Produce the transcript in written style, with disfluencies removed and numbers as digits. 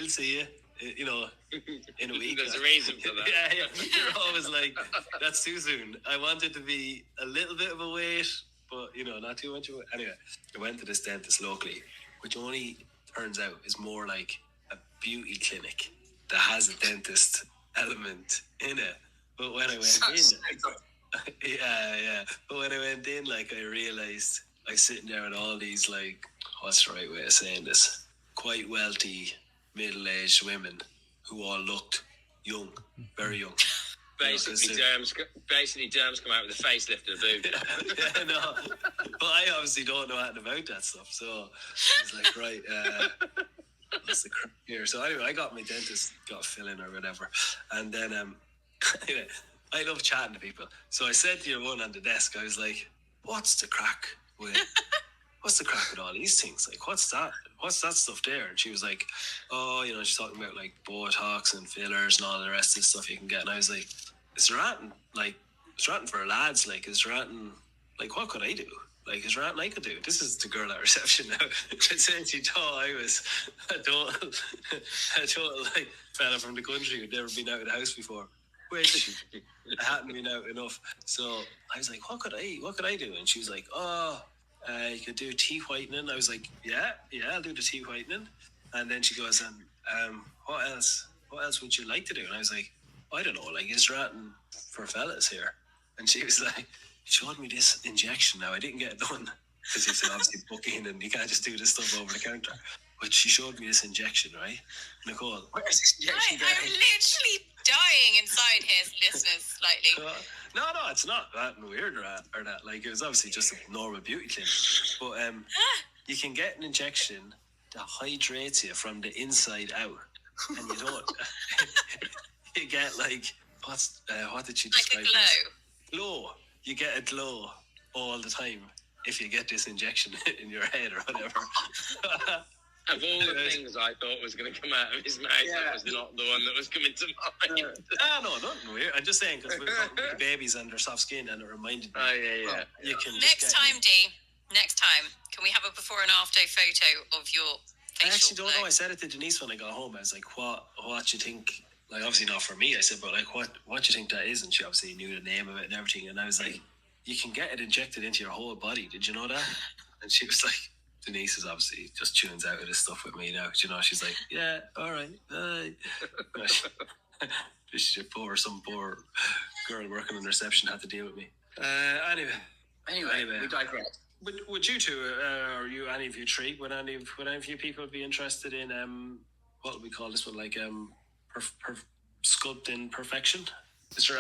will see you, in a week. There's a reason for that. Yeah. You're always like, that's too soon. I wanted to be a little bit of a wait, but, not too much of a wait. Anyway, I went to this dentist locally, which only turns out is more like a beauty clinic that has a dentist element in it. But when I went in, yeah. But when I went in, like, I realised I was sitting there with all these, like, what's the right way of saying this? Quite wealthy, middle-aged women who all looked young, very young. Basically, germs come out with a facelift and a boob. Yeah, no. But I obviously don't know anything about that stuff. So I was like, right, what's the crap here? So anyway, I got my dentist, got a fill-in or whatever. And then, anyway, I love chatting to people. So I said to your one on the desk, I was like, what's the crack with all these things? Like, what's that stuff there? And she was like, oh, she's talking about like Botox and fillers and all the rest of the stuff you can get. And I was like, is there anything for lads? Like, is there anything, like, what could I do? Like, is there anything I could do? This is the girl at reception now. She thought I was a total like fella from the country who'd never been out of the house before. Which I hadn't been out enough. So I was like, what could I do? And she was like, you could do teeth whitening. I was like, yeah, I'll do the teeth whitening. And then she goes, what else would you like to do? And I was like, I don't know, like, is there anything for fellas here? And she was like, showed me this injection. Now, I didn't get it done because it's obviously booking and you can't just do this stuff over the counter. But she showed me this injection, right? Nicole, where's this injection going? I'm literally dying inside here, listeners, slightly. No, it's not that weird or that. Like, it was obviously just a normal beauty clinic. But you can get an injection that hydrates you from the inside out. And you don't. You get, like, what did she describe? Like a glow. Glow. You get a glow all the time if you get this injection in your head or whatever. Of all the things I thought was going to come out of his mouth, that was not the one that was coming to mind. No, nothing weird. I'm just saying, because we've got babies under soft skin and it reminded me. Oh, yeah. You can next time, can we have a before and after photo of your facial I actually don't glow? know. I said it to Denise when I got home. I was like, what do you think? Like, obviously not for me. I said, but like, what do you think that is? And she obviously knew the name of it and everything. And I was like, you can get it injected into your whole body. Did you know that? And she was like, Denise is obviously just tunes out of this stuff with me now. She's like, yeah, all right. Some poor girl working in reception had to deal with me. Anyway, we digress. Would you two, or you, any of you three, would any of you people be interested in what would we call this one? Like sculpting perfection? Is there